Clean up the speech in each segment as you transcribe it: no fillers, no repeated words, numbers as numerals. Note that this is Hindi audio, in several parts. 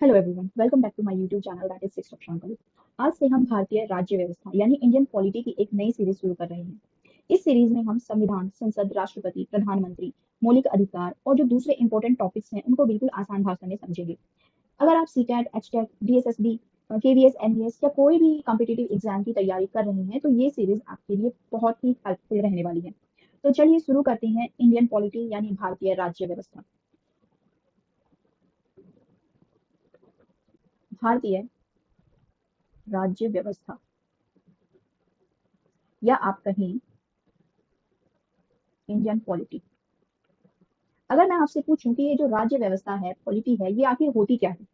Hello everyone, welcome back to my YouTube channel that is six option कल। आज से हम भारतीय राज्य व्यवस्था यानी इंडियन पॉलिटी की एक नई सीरीज शुरू कर रहे हैं। इस सीरीज में हम संविधान, संसद, राष्ट्रपति, प्रधानमंत्री, मौलिक अधिकार और जो दूसरे इंपॉर्टेंट टॉपिक्स हैं उनको बिल्कुल आसान भाषा में समझेंगे। अगर आप CTET, HTET, DSSB, KVS, NVS या कोई भी कॉम्पिटिटिव एग्जाम की तैयारी कर रहे हैं तो ये सीरीज आपके लिए बहुत ही हेल्पफुल रहने वाली है। तो चलिए शुरू करते हैं इंडियन पॉलिटी यानी भारतीय राज्य व्यवस्था। भारतीय राज्य व्यवस्था या आप कहें इंडियन पॉलिटी। अगर मैं आपसे पूछूं कि ये जो राज्य व्यवस्था है, पॉलिटी है, ये आखिर होती क्या है?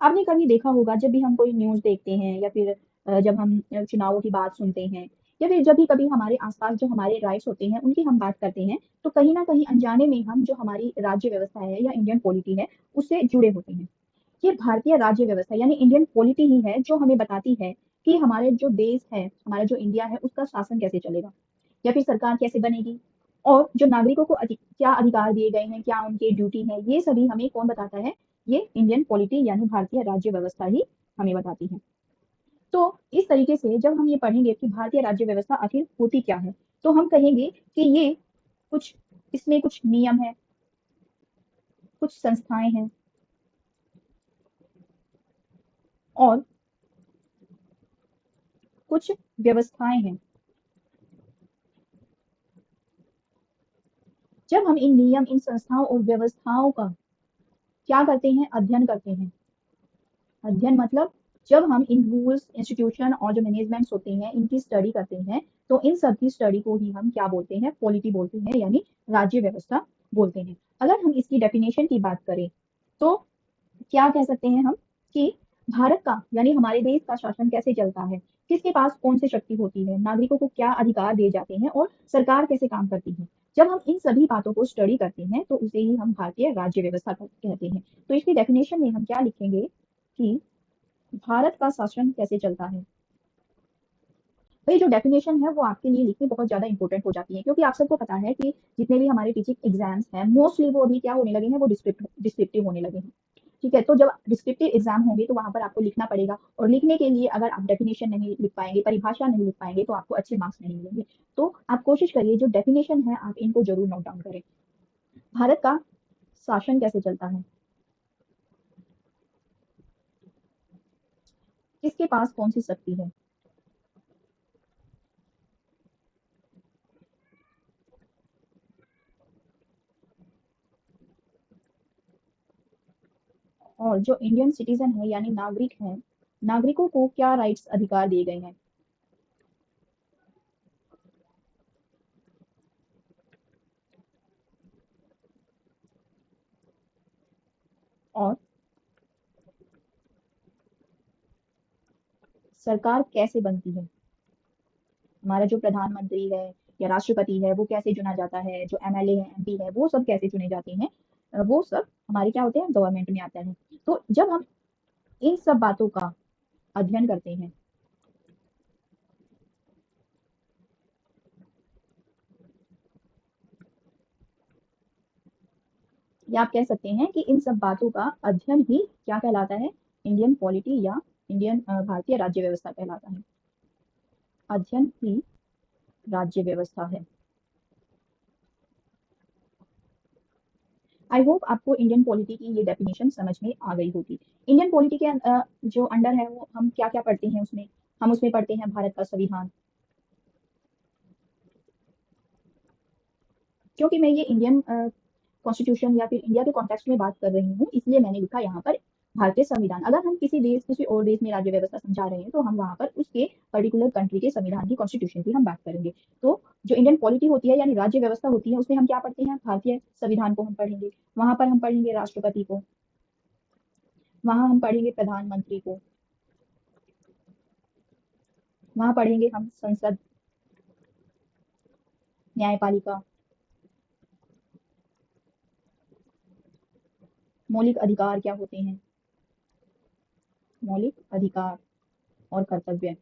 आपने कभी देखा होगा जब भी हम कोई न्यूज़ देखते हैं या फिर जब हम चुनावों की बात सुनते हैं या फिर जब भी कभी हमारे आसपास जो हमारे राइट्स होते हैं उनकी हम बात करते हैं, तो कहीं ना कहीं अनजाने में हम जो हमारी राज्य व्यवस्था है या इंडियन पॉलिटी है उससे जुड़े होते हैं। ये भारतीय राज्य व्यवस्था यानी इंडियन पॉलिटी ही है जो हमें बताती है कि हमारे जो देश है, हमारा जो इंडिया है, उसका शासन कैसे चलेगा या फिर सरकार कैसे बनेगी और जो नागरिकों को क्या अधिकार दिए गए हैं, क्या उनकी ड्यूटी है, ये सभी हमें कौन बताता है? ये इंडियन पॉलिटी यानी भारतीय राज्य व्यवस्था ही हमें बताती है। तो इस तरीके से जब हम ये पढ़ेंगे कि भारतीय राज्य व्यवस्था आखिर होती क्या है, तो हम कहेंगे कि ये कुछ इसमें कुछ नियम है, कुछ संस्थाएं हैं और कुछ व्यवस्थाएं हैं। जब हम इन नियम, इन संस्थाओं और व्यवस्थाओं का क्या करते हैं? अध्ययन करते हैं। अध्ययन मतलब जब हम इन रूल्स, इंस्टीट्यूशन और जो मैनेजमेंट्स होते हैं इनकी स्टडी करते हैं, तो इन सब की स्टडी को ही हम क्या बोलते हैं? पॉलिटी बोलते हैं यानी राज्य व्यवस्था बोलते हैं। अगर हम इसकी डेफिनेशन की बात करें तो क्या कह सकते हैं हम कि भारत का यानी हमारे देश का शासन कैसे चलता है, किसके पास कौन सी शक्ति होती है, नागरिकों को क्या अधिकार दिए जाते हैं और सरकार कैसे काम करती है। जब हम इन सभी बातों को स्टडी करते हैं तो उसे ही हम भारतीय राज्य व्यवस्था कहते हैं। तो इसकी डेफिनेशन में हम क्या लिखेंगे कि भारत का शासन कैसे चलता है। तो ये जो डेफिनेशन है वो आपके लिए लिखनी बहुत ज्यादा इंपॉर्टेंट हो जाती है, क्योंकि आप सबको पता है कि जितने भी हमारे टीचिंग एग्जाम्स हैं मोस्टली वो अभी क्या होने लगे हैं? वो डिस्क्रिप्टिव होने लगे हैं। ठीक है, तो जब डिस्क्रिप्टिव एग्जाम होंगे तो वहां पर आपको लिखना पड़ेगा, और लिखने के लिए अगर आप डेफिनेशन नहीं लिख पाएंगे, परिभाषा नहीं लिख पाएंगे, तो आपको अच्छे मार्क्स नहीं मिलेंगे। तो आप कोशिश करिए जो डेफिनेशन है आप इनको जरूर नोट डाउन करें। भारत का शासन कैसे चलता है, किसके पास कौन सी शक्ति है, और जो इंडियन सिटीजन है यानी नागरिक हैं, नागरिकों को क्या राइट्स, अधिकार दिए गए हैं। और सरकार कैसे बनती है, हमारा जो प्रधानमंत्री है या राष्ट्रपति है वो कैसे चुना जाता है, जो एमएलए है, एमपी है, वो सब कैसे चुने जाते हैं। वो सब हमारे क्या होते हैं? गवर्नमेंट में आता है। तो जब हम इन सब बातों का अध्ययन करते हैं या आप कह सकते हैं कि इन सब बातों का अध्ययन ही क्या कहलाता है? इंडियन पॉलिटी या इंडियन भारतीय राज्य व्यवस्था कहलाता है। अध्ययन ही राज्य व्यवस्था है। आई होप आपको इंडियन पॉलिटी की ये डेफिनेशन समझ में आ गई होगी। इंडियन पॉलिटी के जो अंडर है वो हम क्या क्या पढ़ते हैं उसमें? हम उसमें पढ़ते हैं भारत का संविधान। क्योंकि मैं ये इंडियन कॉन्स्टिट्यूशन या फिर इंडिया के कॉन्टेक्स्ट में बात कर रही हूँ, इसलिए मैंने लिखा यहाँ पर भारतीय संविधान। अगर हम किसी देश, किसी और देश में राज्य व्यवस्था समझा रहे हैं तो हम वहां पर उसके पर्टिकुलर कंट्री के संविधान की, कॉन्स्टिट्यूशन की हम बात करेंगे। तो जो इंडियन पॉलिटी होती है यानी राज्य व्यवस्था होती है उसमें हम क्या पढ़ते हैं? भारतीय संविधान को हम पढ़ेंगे। वहां पर हम पढ़ेंगे राष्ट्रपति को, वहां हम पढ़ेंगे प्रधानमंत्री को, वहां पढ़ेंगे हम संसद, न्यायपालिका, मौलिक अधिकार क्या होते हैं, मौलिक अधिकार और कर्तव्य,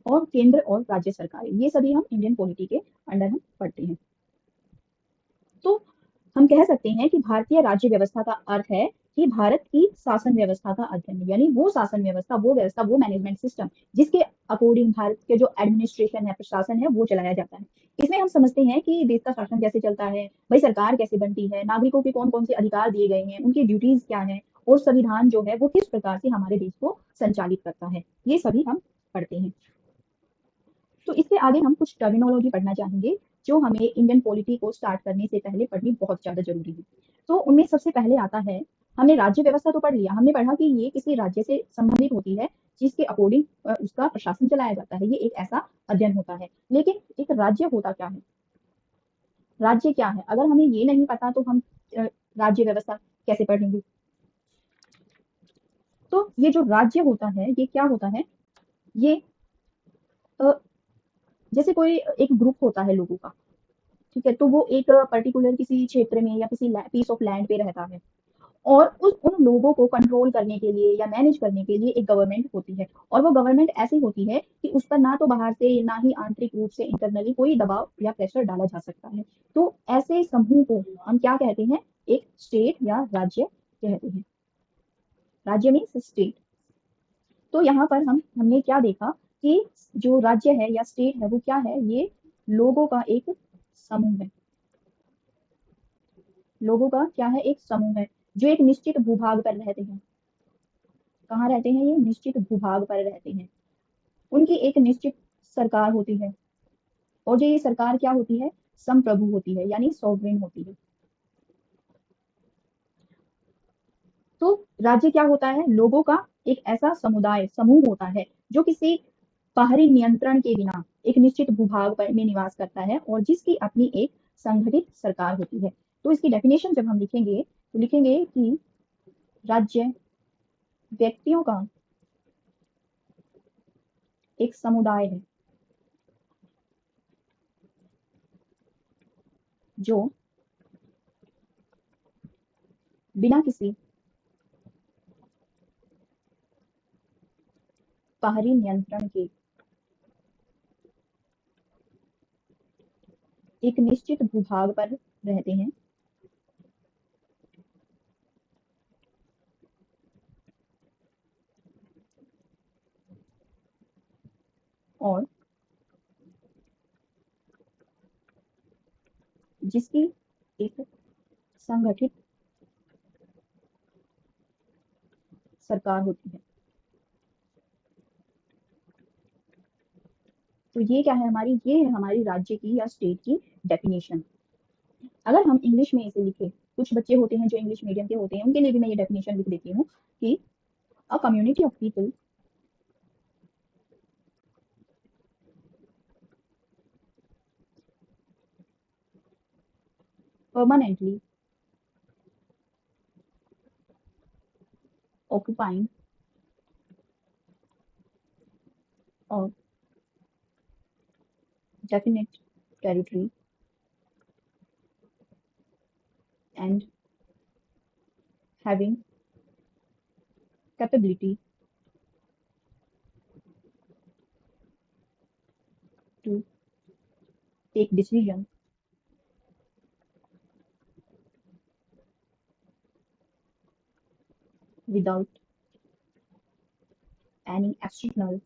और केंद्र और राज्य सरकारें। ये सभी हम इंडियन पॉलिटी के अंडर हम पढ़ते हैं। हम कह सकते हैं कि भारतीय राज्य व्यवस्था का अर्थ है कि भारत की शासन व्यवस्था का अध्ययन, यानी वो शासन व्यवस्था, वो मैनेजमेंट सिस्टम जिसके अकॉर्डिंग भारत के जो एडमिनिस्ट्रेशन है, प्रशासन है, वो चलाया जाता है। इसमें हम समझते हैं कि देश का शासन कैसे चलता है, भाई सरकार कैसे बनती है, नागरिकों के कौन कौन से अधिकार दिए गए हैं, उनकी ड्यूटीज क्या है, और संविधान जो है वो किस प्रकार से हमारे देश को संचालित करता है, ये सभी हम पढ़ते हैं। तो इसके आगे हम कुछ टर्मिनोलॉजी पढ़ना चाहेंगे जो हमें इंडियन पॉलिटी को स्टार्ट करने से पहले पढ़नी बहुत ज्यादा जरूरी है। तो उनमें सबसे पहले आता है, हमने राज्य व्यवस्था तो पढ़ लिया, हमने पढ़ा कि ये किसी राज्य से संबंधित होती है जिसके अकॉर्डिंग उसका प्रशासन चलाया जाता है, ये एक ऐसा अध्ययन होता है। लेकिन एक राज्य होता क्या है, राज्य क्या है, अगर हमें ये नहीं पता तो हम राज्य व्यवस्था कैसे पढ़ेंगे। तो ये जो राज्य होता है ये क्या होता है, ये जैसे कोई एक ग्रुप होता है लोगों का, ठीक है, तो वो एक पर्टिकुलर किसी क्षेत्र में या किसी पीस ऑफ लैंड पे रहता है, और उस उन लोगों को कंट्रोल करने के लिए या मैनेज करने के लिए एक गवर्नमेंट होती है, और वो गवर्नमेंट ऐसी होती है कि उस पर ना तो बाहर से ना ही आंतरिक रूप से इंटरनली कोई दबाव या प्रेशर डाला जा सकता है। तो ऐसे समूह को हम क्या कहते हैं, एक स्टेट या राज्य कहते हैं। राज्य मीन्स स्टेट। तो यहाँ पर हमने क्या देखा कि जो राज्य है या स्टेट है वो क्या है, ये लोगों का एक समूह है। लोगों का क्या है, एक समूह है जो एक निश्चित भूभाग पर रहते हैं। कहाँ रहते हैं, ये निश्चित भूभाग पर रहते हैं। उनकी एक निश्चित सरकार होती है, और जो ये सरकार क्या होती है, संप्रभु होती है, यानी सॉवरेन होती है। तो राज्य क्या होता है, लोगों का एक ऐसा समुदाय समूह होता है जो किसी बाहरी नियंत्रण के बिना एक निश्चित भूभाग पर में निवास करता है और जिसकी अपनी एक संगठित सरकार होती है। तो इसकी डेफिनेशन जब हम लिखेंगे तो लिखेंगे कि राज्य व्यक्तियों का एक समुदाय है जो बिना किसी बाहरी नियंत्रण के एक निश्चित भूभाग पर रहते हैं और जिसकी एक संगठित सरकार होती है। तो ये क्या है हमारी, ये है हमारी राज्य की या स्टेट की डेफिनेशन। अगर हम इंग्लिश में इसे लिखे, कुछ बच्चे होते हैं जो इंग्लिश मीडियम के होते हैं, उनके लिए भी मैं ये डेफिनेशन लिख देती हूँ कि a community of people permanently occupying a definite territory and having capability to take decision without any external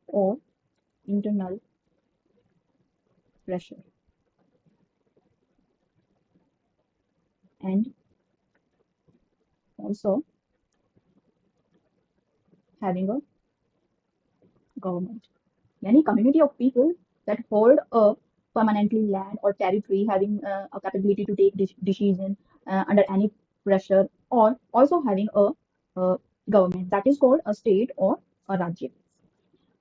or internal pressure, and also having a government, yani community of people that hold a permanently land or territory, having a capability to take decision under any pressure, or also having a government that is called a state or a राज्य।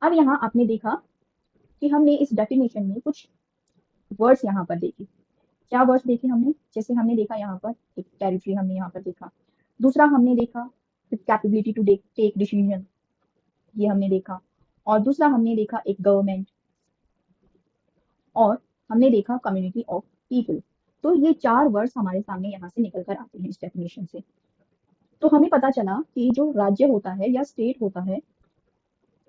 अब यहाँ आपने देखा कि हमने इस डेफिनेशन में कुछ वर्ड्स यहाँ पर देखे। क्या वर्ड्स देखे हमने, जैसे हमने देखा यहाँ पर एक टेरिटरी हमने यहाँ पर देखा, दूसरा हमने देखा कैपेबिलिटी टू टेक डिसीजन, ये हमने देखा, और दूसरा हमने देखा एक गवर्नमेंट, और हमने देखा कम्युनिटी ऑफ पीपल। तो ये चार वर्ड्स हमारे सामने यहाँ से निकल कर आते हैं इस डेफिनेशन से। तो हमें पता चला कि जो राज्य होता है या स्टेट होता है,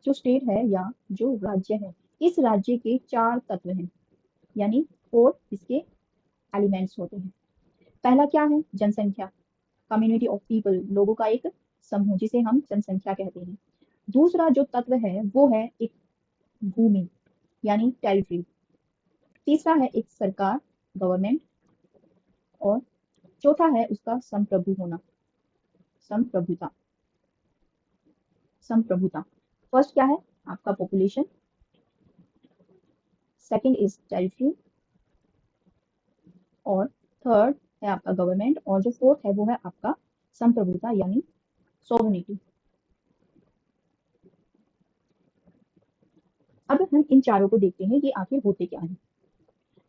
जो स्टेट है या जो राज्य है, इस राज्य के 4 तत्व हैं, यानी 4 इसके एलिमेंट्स होते हैं। पहला क्या है? जनसंख्या, कम्युनिटी ऑफ पीपल, लोगों का एक समूह जिसे हम जनसंख्या कहते हैं। दूसरा जो तत्व है वो है एक भूमि, यानी टेरिटरी। तीसरा है एक सरकार, गवर्नमेंट। और चौथा है उसका संप्रभु होना, संप्रभुता। संप्रभुता फर्स्ट क्या है? आपका पॉपुलेशन, सेकंड इज टेरिटरी, और थर्ड है आपका गवर्नमेंट, और जो फोर्थ है वो है आपका संप्रभुता यानी सॉवरेनिटी। अब हम इन चारों को देखते हैं कि आखिर होते क्या है।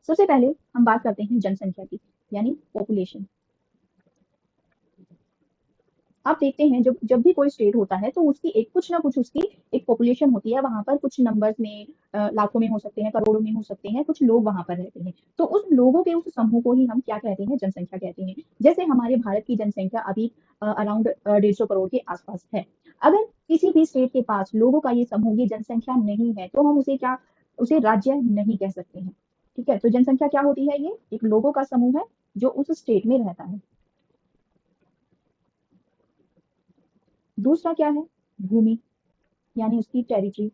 सबसे पहले हम बात करते हैं जनसंख्या की, यानी पॉपुलेशन। आप देखते हैं जब जब भी कोई स्टेट होता है तो उसकी एक कुछ ना कुछ उसकी एक पॉपुलेशन होती है, वहां पर कुछ नंबर्स में लाखों में हो सकते हैं, करोड़ों में हो सकते हैं, कुछ लोग वहां पर रहते हैं। तो उस लोगों के उस समूह को ही हम क्या कहते हैं? जनसंख्या कहते हैं। जैसे हमारे भारत की जनसंख्या अभी अराउंड 150 करोड़ के आसपास है। अगर किसी भी स्टेट के पास लोगों का ये समूह, ये जनसंख्या नहीं है, तो हम उसे क्या, उसे राज्य नहीं कह सकते हैं। ठीक है, तो जनसंख्या क्या होती है? ये एक लोगों का समूह है जो उस स्टेट में रहता है। दूसरा क्या है? भूमि, यानी उसकी टेरिटरी।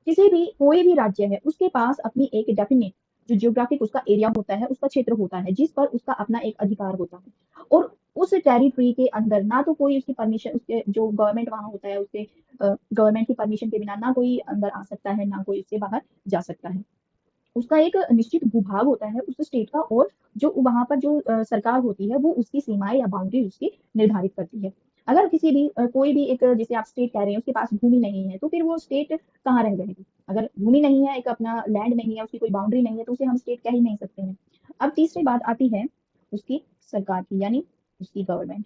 किसी भी कोई भी राज्य है उसके पास अपनी एक डेफिनेट जो जियोग्राफिक उसका एरिया होता है, उसका क्षेत्र होता है, जिस पर उसका अपना एक अधिकार होता है। और उस टेरिटरी के अंदर ना तो कोई उसकी परमिशन, उसके जो गवर्नमेंट वहां होता है उसके गवर्नमेंट की परमिशन के बिना ना कोई अंदर आ सकता है, ना कोई उससे बाहर जा सकता है। उसका एक निश्चित भूभाग होता है उस स्टेट का, और जो वहां पर जो सरकार होती है वो उसकी सीमाएं या बाउंड्री उसकी निर्धारित करती है। अगर किसी भी कोई भी एक, जैसे आप स्टेट कह रहे हैं, उसके पास भूमि नहीं है, तो फिर वो स्टेट कहाँ रह जाएगी? अगर भूमि नहीं है, एक अपना लैंड नहीं है, उसकी कोई बाउंड्री नहीं है, तो उसे हम स्टेट कह ही नहीं सकते हैं। अब तीसरी बात आती है उसकी सरकार की, यानी उसकी गवर्नमेंट।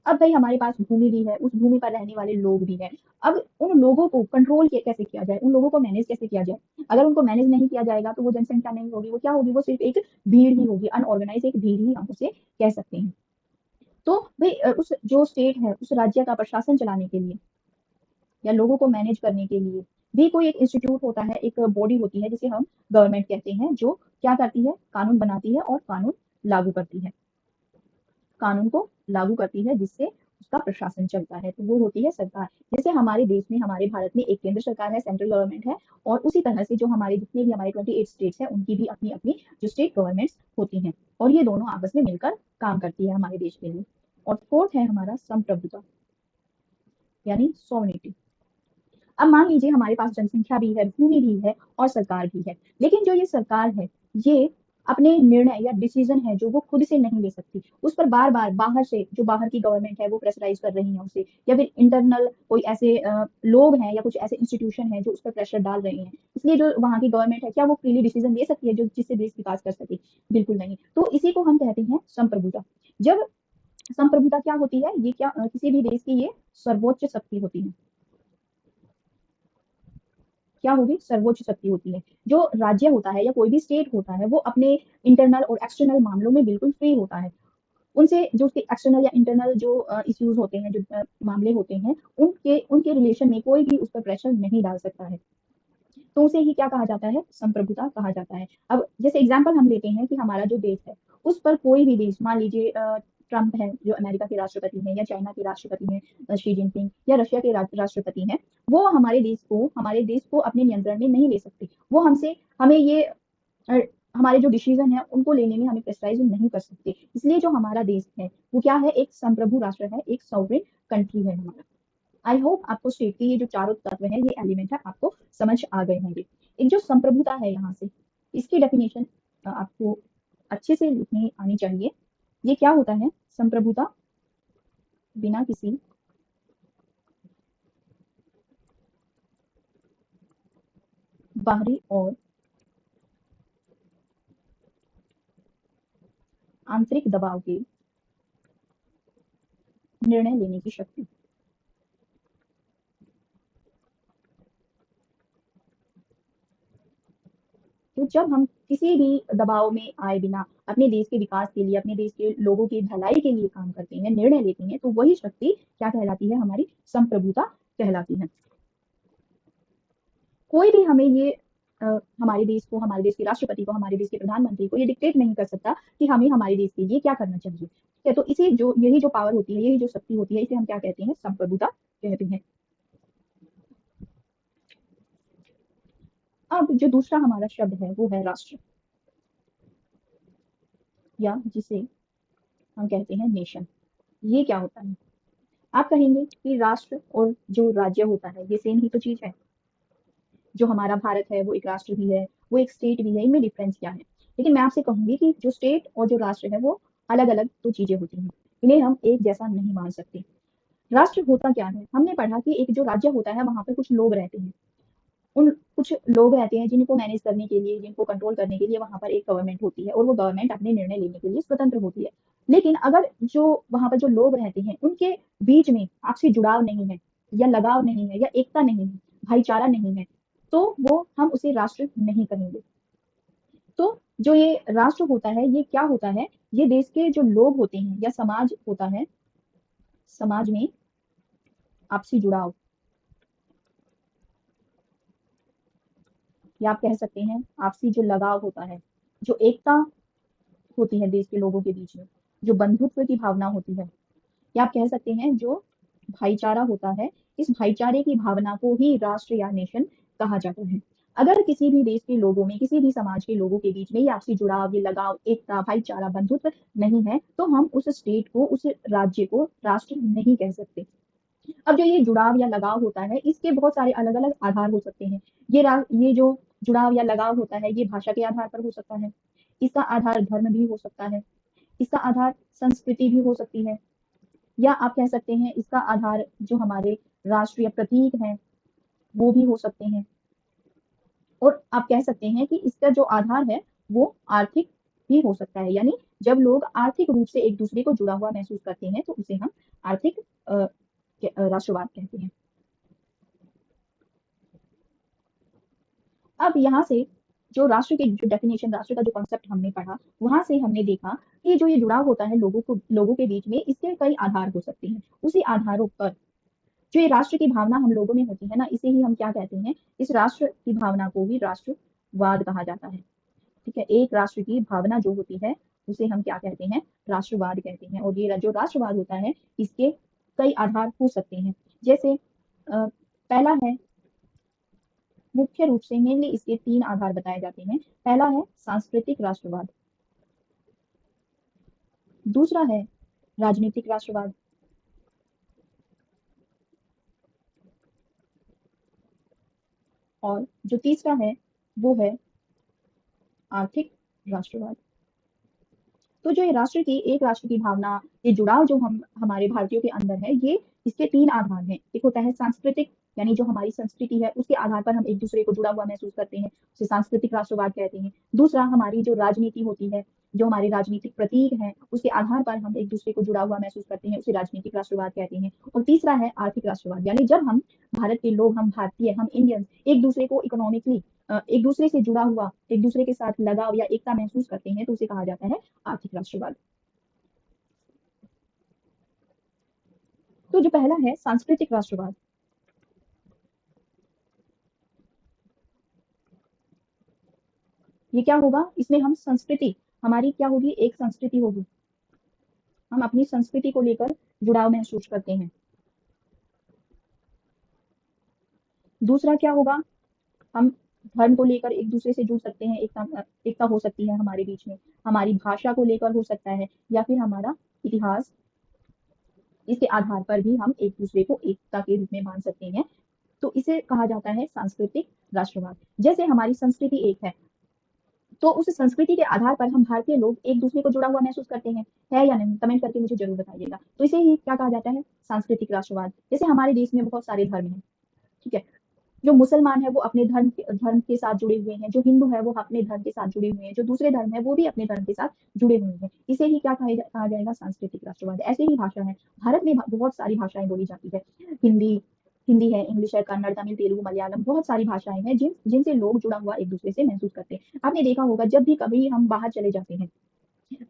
अब भाई हमारे पास भूमि भी है, उस भूमि पर रहने वाले लोग भी हैं। अब उन लोगों को कंट्रोल कैसे किया जाए, उन लोगों को मैनेज कैसे किया जाए? अगर उनको मैनेज नहीं किया जाएगा तो वो जनसंख्या नहीं होगी, वो क्या होगी? वो सिर्फ एक भीड़ ही होगी, अनऑर्गेनाइज एक भीड़ ही हम उसे कह सकते हैं। तो भाई उस जो स्टेट है, उस राज्य का प्रशासन चलाने के लिए या लोगों को मैनेज करने के लिए भी कोई एक इंस्टीट्यूट होता है, एक बॉडी होती है जिसे हम गवर्नमेंट कहते हैं, जो क्या करती है? कानून बनाती है और कानून लागू करती है। कानून को लागू करती है जिससे उसका प्रशासन चलता है, तो वो होती है सरकार। जैसे हमारे देश में, हमारे भारत में एक केंद्र सरकार है, सेंट्रल गवर्नमेंट है, और उसी तरह से जो हमारे जितने भी हमारे 28 स्टेट्स हैं उनकी भी अपनी अपनी जो स्टेट गवर्नमेंट्स होती हैं, और ये दोनों आपस में मिलकर काम करती है हमारे देश के लिए। और फोर्थ है हमारा संप्रभुता, यानी सोवरेनिटी। अब मान लीजिए हमारे पास जनसंख्या भी है, भूमि भी है और सरकार भी है, लेकिन जो ये सरकार है ये अपने निर्णय या डिसीजन है जो वो खुद से नहीं ले सकती, उस पर बार बार बाहर से, जो बाहर की गवर्नमेंट है वो प्रेशराइज कर रही है उसे, या फिर इंटरनल कोई ऐसे लोग हैं या कुछ ऐसे इंस्टीट्यूशन है जो उस पर प्रेशर डाल रहे हैं। इसलिए जो वहाँ की गवर्नमेंट है, क्या वो फ्रीली डिसीजन ले सकती है जो जिससे देश विकास कर सके? बिल्कुल नहीं। तो इसी को हम कहते हैं संप्रभुता। जब संप्रभुता क्या होती है? ये क्या किसी भी देश की ये सर्वोच्च शक्ति होती है। क्या होगी? सर्वोच्च शक्ति होती है। जो राज्य होता है या कोई भी स्टेट होता है वो अपने इंटरनल और एक्सटर्नल मामलों में बिल्कुल फ्री होता है। उनसे जो उसके एक्सटर्नल या इंटरनल जो इश्यूज होते हैं, जो मामले होते हैं, उनके उनके रिलेशन में कोई भी उस पर प्रेशर नहीं डाल सकता है। तो उसे ही क्या कहा जाता है? संप्रभुता कहा जाता है। अब जैसे एग्जाम्पल हम लेते हैं कि हमारा जो देश है उस पर कोई भी देश, मान लीजिए ट्रंप है जो अमेरिका के राष्ट्रपति हैं, या चाइना के राष्ट्रपति हैं शी जिनपिंग, या रशिया के राष्ट्रपति हैं, वो हमारे देश को अपने नियंत्रण में नहीं ले सकते। वो हमसे हमें ये अ, हमारे जो डिसीजन है उनको लेने में हमें प्रेशराइज नहीं कर सकते। इसलिए जो हमारा देश है वो क्या है? एक संप्रभु राष्ट्र है, एक सॉवरेन कंट्री है हमारा। आई होप आपको स्टेट के ये जो चारों तत्व हैं, ये एलिमेंट है, आपको समझ आ गए होंगे। एक जो संप्रभुता है यहाँ से, इसकी डेफिनेशन आपको अच्छे से लिखनी आनी चाहिए। ये क्या होता है? संप्रभुता बिना किसी बाहरी और आंतरिक दबाव के निर्णय लेने की शक्ति। तो जब हम किसी भी दबाव में आए बिना अपने देश के विकास के लिए, अपने देश के लोगों की भलाई के लिए काम करते हैं, निर्णय लेते हैं, तो वही शक्ति क्या कहलाती है? हमारी संप्रभुता कहलाती है। कोई भी हमें ये हमारे देश को, हमारे देश के राष्ट्रपति को, हमारे देश के प्रधानमंत्री को ये डिक्टेट नहीं कर सकता कि हमें हमारे देश के लिए क्या करना चाहिए। ठीक है, तो इसी जो यही जो पावर होती है, यही जो शक्ति होती है, इसे हम क्या कहते हैं? संप्रभुता कहते हैं। अब जो दूसरा हमारा शब्द है वो है राष्ट्र, या जिसे हम कहते हैं नेशन। ये क्या होता है? आप कहेंगे कि राष्ट्र और जो राज्य होता है ये सेम ही तो चीज है। जो हमारा भारत है वो एक राष्ट्र भी है, वो एक स्टेट भी है, इनमें डिफरेंस क्या है? लेकिन मैं आपसे कहूंगी कि जो स्टेट और जो राष्ट्र है वो अलग अलग तो चीजें होती हैं, इन्हें हम एक जैसा नहीं मान सकते। राष्ट्र होता क्या है? हमने पढ़ा कि एक जो राज्य होता है वहां पर कुछ लोग रहते हैं, उन कुछ लोग रहते हैं जिनको मैनेज करने के लिए, जिनको कंट्रोल करने के लिए वहां पर एक गवर्नमेंट होती है, और वो गवर्नमेंट अपने निर्णय लेने के लिए स्वतंत्र होती है। लेकिन अगर जो वहां पर जो लोग रहते हैं उनके बीच में आपसी जुड़ाव नहीं है, या लगाव नहीं है, या एकता नहीं है, भाईचारा नहीं है, तो वो हम उसे राष्ट्र नहीं कहेंगे। तो जो ये राष्ट्र होता है ये क्या होता है? ये देश के जो लोग होते हैं या समाज होता है, समाज में आपसी जुड़ाव, या आप कह सकते हैं आपसी जो लगाव होता है, जो एकता होती है देश के लोगों के बीच में, जो बंधुत्व की भावना होती है, या आप कह सकते हैं जो भाईचारा होता है, इस भाईचारे की भावना को ही राष्ट्र या नेशन कहा जाता है। अगर किसी भी देश के लोगों में, किसी भी समाज के लोगों के बीच में ये आपसी जुड़ाव, ये लगाव, एकता, भाईचारा, बंधुत्व नहीं है, तो हम उस स्टेट को, उस राज्य को राष्ट्र नहीं कह सकते। अब जो ये जुड़ाव या लगाव होता है इसके बहुत सारे अलग अलग आधार हो सकते हैं। ये जो जुड़ाव या लगाव होता है ये भाषा के आधार पर हो सकता है, इसका आधार धर्म भी हो सकता है, इसका आधार संस्कृति भी हो सकती है, या आप कह सकते हैं इसका आधार जो हमारे राष्ट्रीय प्रतीक हैं वो भी हो सकते हैं, और आप कह सकते हैं कि इसका जो आधार है वो आर्थिक भी हो सकता है। यानी जब लोग आर्थिक रूप से एक दूसरे को जुड़ा हुआ महसूस करते हैं तो उसे हम आर्थिक राष्ट्रवाद कहते हैं। अब यहाँ से जो राष्ट्र की जो डेफिनेशन, राष्ट्र का जो कॉन्सेप्ट हमने पढ़ा, वहां से हमने देखा कि जो ये जुड़ाव होता है लोगों के बीच में, इसके कई आधार हो सकते हैं। उसी आधारों पर जो ये राष्ट्र की भावना हम लोगों में होती है ना, इसे ही हम क्या कहते हैं? इस राष्ट्र की भावना को ही राष्ट्रवाद कहा जाता है। ठीक है, एक राष्ट्र की भावना जो होती है उसे हम क्या कहते हैं? राष्ट्रवाद कहते हैं। और ये जो राष्ट्रवाद होता है इसके कई आधार हो सकते हैं। जैसे पहला है, मुख्य रूप से मेनली इसके तीन आधार बताए जाते हैं। पहला है सांस्कृतिक राष्ट्रवाद, दूसरा है राजनीतिक राष्ट्रवाद, और जो तीसरा है वो है आर्थिक राष्ट्रवाद। तो जो ये राष्ट्र की, एक राष्ट्र की भावना, ये जुड़ाव जो हम हमारे भारतीयों के अंदर है, ये इसके तीन आधार हैं। एक होता है सांस्कृतिक, यानी जो हमारी संस्कृति है उसके आधार पर हम एक दूसरे को जुड़ा हुआ महसूस करते हैं, उसे सांस्कृतिक राष्ट्रवाद कहते हैं। दूसरा हमारी जो राजनीति होती है, जो हमारे राजनीतिक प्रतीक हैं उसके आधार पर हम एक दूसरे को जुड़ा हुआ महसूस करते हैं, उसे राजनीतिक राष्ट्रवाद कहते हैं। और तीसरा है आर्थिक राष्ट्रवाद, यानी जब हम भारत के लोग, हम भारतीय, हम इंडियंस एक दूसरे को इकोनॉमिकली, एक दूसरे से जुड़ा हुआ, एक दूसरे के साथ लगाव या एकता महसूस करते हैं, तो उसे कहा जाता है आर्थिक राष्ट्रवाद। तो जो पहला है सांस्कृतिक राष्ट्रवाद, ये क्या होगा? इसमें हम संस्कृति, हमारी क्या होगी? एक संस्कृति होगी, हम अपनी संस्कृति को लेकर जुड़ाव महसूस करते हैं। दूसरा क्या होगा? हम धर्म को लेकर एक दूसरे से जुड़ सकते हैं, एकता एकता हो सकती है हमारे बीच में। हमारी भाषा को लेकर हो सकता है, या फिर हमारा इतिहास, इसके आधार पर भी हम एक दूसरे को एकता के रूप में मान सकते हैं। तो इसे कहा जाता है सांस्कृतिक राष्ट्रवाद। जैसे हमारी संस्कृति एक है, तो उस संस्कृति के आधार पर हम भारतीय लोग एक दूसरे को जुड़ा हुआ महसूस करते हैं, है या नहीं? कमेंट करके मुझे जरूर बताइएगा। तो इसे ही क्या कहा जाता है? सांस्कृतिक राष्ट्रवाद। जैसे हमारे देश में बहुत सारे धर्म हैं, ठीक है, जो मुसलमान है वो अपने धर्म के साथ जुड़े हुए हैं, जो हिंदू है वो अपने धर्म के साथ जुड़े हुए हैं, जो दूसरे धर्म है वो भी अपने धर्म के साथ जुड़े हुए हैं। इसे ही क्या कहा जाएगा? सांस्कृतिक राष्ट्रवाद। ऐसे ही भाषा है, भारत में बहुत सारी भाषाएं बोली जाती है। हिंदी हिंदी है, इंग्लिश है, कन्नड़, तमिल, तेलुगु, मलयालम, बहुत सारी भाषाएं हैं जिनसे लोग जुड़ा हुआ एक दूसरे से महसूस करते हैं। आपने देखा होगा जब भी कभी हम बाहर चले जाते हैं,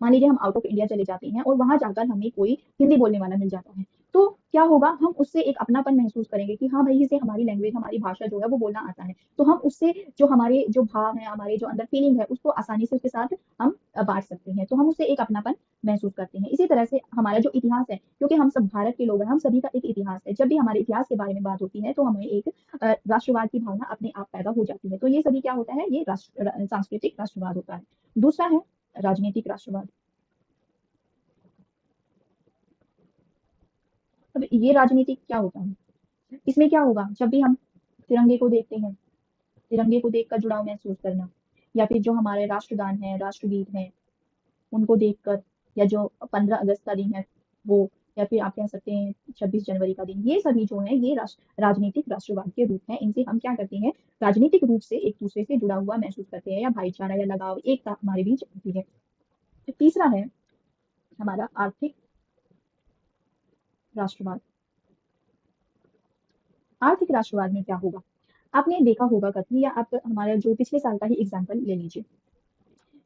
मान लीजिए हम आउट ऑफ इंडिया चले जाते हैं और वहां जाकर हमें कोई हिंदी बोलने वाला मिल जाता है, तो क्या होगा, हम उससे एक अपनापन महसूस करेंगे कि हाँ भाई, इसे हमारी लैंग्वेज, हमारी भाषा जो है वो बोलना आता है। तो हम उससे जो हमारे जो भाव है, हमारे जो अंदर फीलिंग है, उसको आसानी से उसके साथ हम बाँट सकते हैं। तो हम उससे एक अपनापन महसूस करते हैं। इसी तरह से हमारा जो इतिहास है, क्योंकि हम सब भारत के लोग हैं, हम सभी का एक इतिहास है। जब भी हमारे इतिहास के बारे में बात होती है, तो हमें एक राष्ट्रवाद की भावना अपने आप पैदा हो जाती है। तो ये सभी क्या होता है, ये सांस्कृतिक राष्ट्रवाद होता है। दूसरा है राजनीतिक राष्ट्रवाद। अब ये राजनीतिक क्या होता है? इसमें क्या होगा, जब भी हम तिरंगे को देखते हैं, तिरंगे को देखकर जुड़ाव महसूस करना, या फिर जो हमारे राष्ट्रगान है, राष्ट्रगीत है, उनको देखकर, या जो 15 अगस्त का दिन है वो, या फिर आप कह सकते हैं 26 जनवरी का दिन, ये सभी जो है ये राजनीतिक राष्ट्रवाद के रूप हैं। इनसे हम क्या करते हैं, राजनीतिक रूप से एक दूसरे से जुड़ा हुआ महसूस करते हैं, या भाईचारा या लगाव, एकता हमारे बीच होती है। तो तीसरा है हमारा आर्थिक राष्ट्रवाद। आर्थिक राष्ट्रवाद में क्या होगा, आपने देखा होगा कभी, या आप हमारा जो पिछले साल का ही एग्जाम्पल ले लीजिए।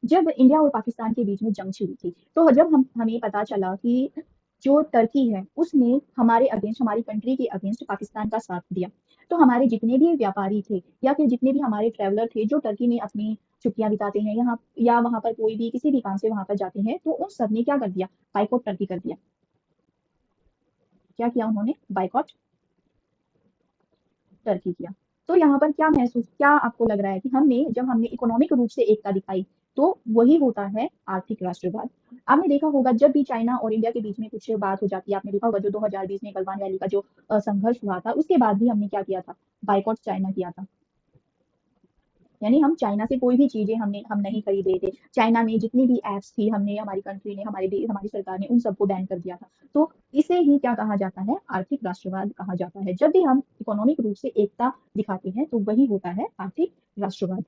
जब इंडिया और पाकिस्तान के बीच में जंग छिड़ी थी, तो जब हमें पता चला कि जो टर्की है उसने हमारे अगेंस्ट, हमारी कंट्री के अगेंस्ट पाकिस्तान का साथ दिया, तो हमारे जितने भी व्यापारी थे, या फिर जितने भी हमारे ट्रेवलर थे जो टर्की में अपनी छुट्टियां बिताते हैं यहाँ, या वहां पर कोई भी किसी भी काम से वहां पर जाते हैं, तो उन सब ने क्या कर दिया, बाइकआउट टर्की कर दिया। क्या किया उन्होंने, बाइकआउट टर्की किया। तो यहाँ पर क्या महसूस, क्या आपको लग रहा है कि जब हमने इकोनॉमिक रूप से एकता दिखाई, तो वही होता है आर्थिक राष्ट्रवाद। आपने देखा होगा जब भी चाइना और इंडिया के बीच में कुछ बात हो जाती है, आपने देखा होगा जो 2020 में गलवान वैली का जो संघर्ष हुआ था, उसके बाद भी हमने क्या किया था, बाइकआउट चाइना किया था। यानी हम चाइना से कोई भी चीजें हम नहीं खरीदे थे। चाइना में जितनी भी एप्स थी, हमने, हमारी कंट्री ने, हमारी सरकार ने उन सबको बैन कर दिया था। तो इसे ही क्या कहा जाता है, आर्थिक राष्ट्रवाद कहा जाता है। जब भी हम इकोनॉमिक रूप से एकता दिखाते हैं, तो वही होता है आर्थिक राष्ट्रवाद।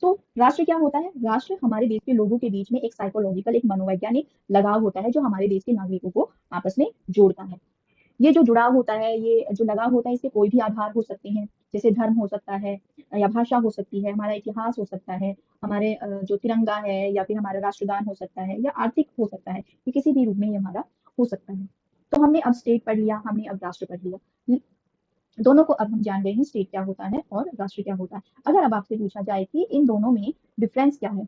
तो राष्ट्र क्या होता है, राष्ट्र हमारे देश के लोगों के बीच में एक साइकोलॉजिकल, एक मनोवैज्ञानिक लगाव होता है, जो हमारे देश के नागरिकों को आपस में जोड़ता है। ये जो जुड़ाव होता है, ये जो लगाव होता है, इसके कोई भी आधार हो सकते हैं, जैसे धर्म हो सकता है, या भाषा हो सकती है, हमारा इतिहास हो सकता है, हमारे जो तिरंगा है, या फिर हमारा राष्ट्रगान हो सकता है, या आर्थिक हो सकता है, ये किसी भी रूप में ये हमारा हो सकता है। तो हमने अब स्टेट पढ़ लिया, हमने अब राष्ट्र पढ़ लिया, दोनों को अब हम जान गए हैं, स्टेट क्या होता है और राष्ट्र क्या होता है। अगर अब आपसे पूछा जाए कि इन दोनों में डिफरेंस क्या है,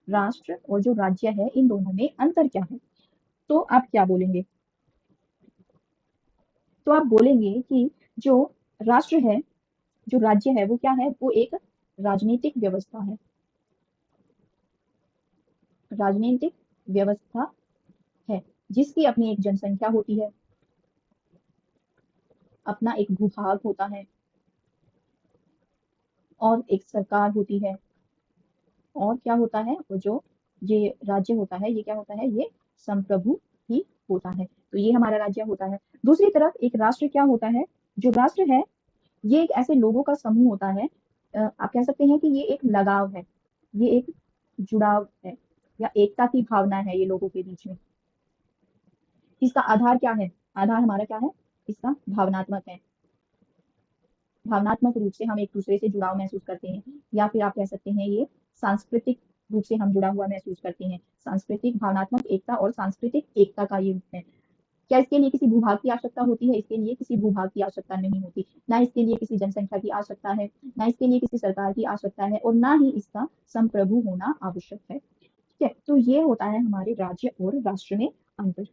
राष्ट्र और जो राज्य है, इन दोनों में अंतर क्या है, तो आप क्या बोलेंगे? तो आप बोलेंगे कि जो राष्ट्र है, जो राज्य है, वो क्या है, वो एक राजनीतिक व्यवस्था है। राजनीतिक व्यवस्था है, जिसकी अपनी एक जनसंख्या होती है, अपना एक भूभाग होता है, और एक सरकार होती है। और क्या होता है, वो जो ये राज्य होता है, ये क्या होता है, ये संप्रभु ही होता है। तो ये हमारा राज्य होता है। दूसरी तरफ एक राष्ट्र क्या होता है, जो राष्ट्र है, ये एक ऐसे लोगों का समूह होता है, आप कह सकते हैं कि ये एक लगाव है, ये एक जुड़ाव है, या एकता की भावना है ये लोगों के बीच में। इसका आधार क्या है, आधार हमारा क्या है, इसका भावनात्मक है। भावनात्मक रूप से हम एक दूसरे से जुड़ाव महसूस करते हैं, या फिर आप कह सकते हैं ये सांस्कृतिक रूप से हम जुड़ा हुआ महसूस करते हैं। सांस्कृतिक भावनात्मक एकता और सांस्कृतिक एकता का ये रूप है। क्या इसके लिए किसी भूभाग की आवश्यकता होती है, इसके लिए किसी भूभाग की आवश्यकता नहीं होती, ना इसके लिए किसी जनसंख्या की आवश्यकता है, ना इसके लिए किसी सरकार की आवश्यकता है, और ना ही इसका संप्रभु होना आवश्यक है। ठीक है, तो ये होता है हमारे राज्य और राष्ट्र में अंतर।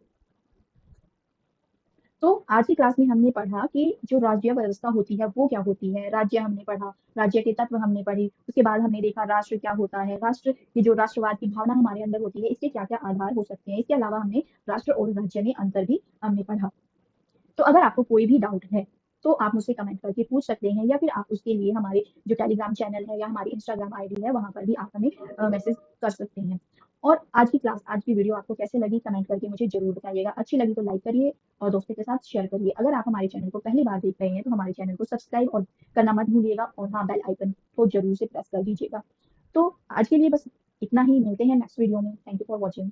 तो आज की क्लास में हमने पढ़ा कि जो राज्य व्यवस्था होती है वो क्या होती है, राज्य हमने पढ़ा, राज्य के तत्व हमने पढ़ी, उसके बाद हमने देखा राष्ट्र क्या होता है, राष्ट्र, ये जो राष्ट्रवाद की भावना हमारे अंदर होती है, इसके क्या क्या आधार हो सकते हैं। इसके अलावा हमने राष्ट्र और राज्य में अंतर भी हमने पढ़ा। तो अगर आपको कोई भी डाउट है, तो आप मुझसे कमेंट करके पूछ सकते हैं, या फिर आप उसके लिए हमारे जो टेलीग्राम चैनल है, या हमारी इंस्टाग्राम आईडी है, वहां पर भी आप हमें मैसेज कर सकते हैं। और आज की क्लास, आज की वीडियो आपको कैसे लगी, कमेंट करके मुझे जरूर बताइएगा। अच्छी लगी तो लाइक करिए, और दोस्तों के साथ शेयर करिए। अगर आप हमारे चैनल को पहली बार देख रहे हैं, तो हमारे चैनल को सब्सक्राइब और करना मत भूलिएगा, और हाँ, बेल आइकन को जरूर से प्रेस कर दीजिएगा। तो आज के लिए बस इतना ही, मिलते हैं नेक्स्ट वीडियो में। Thank you for watching.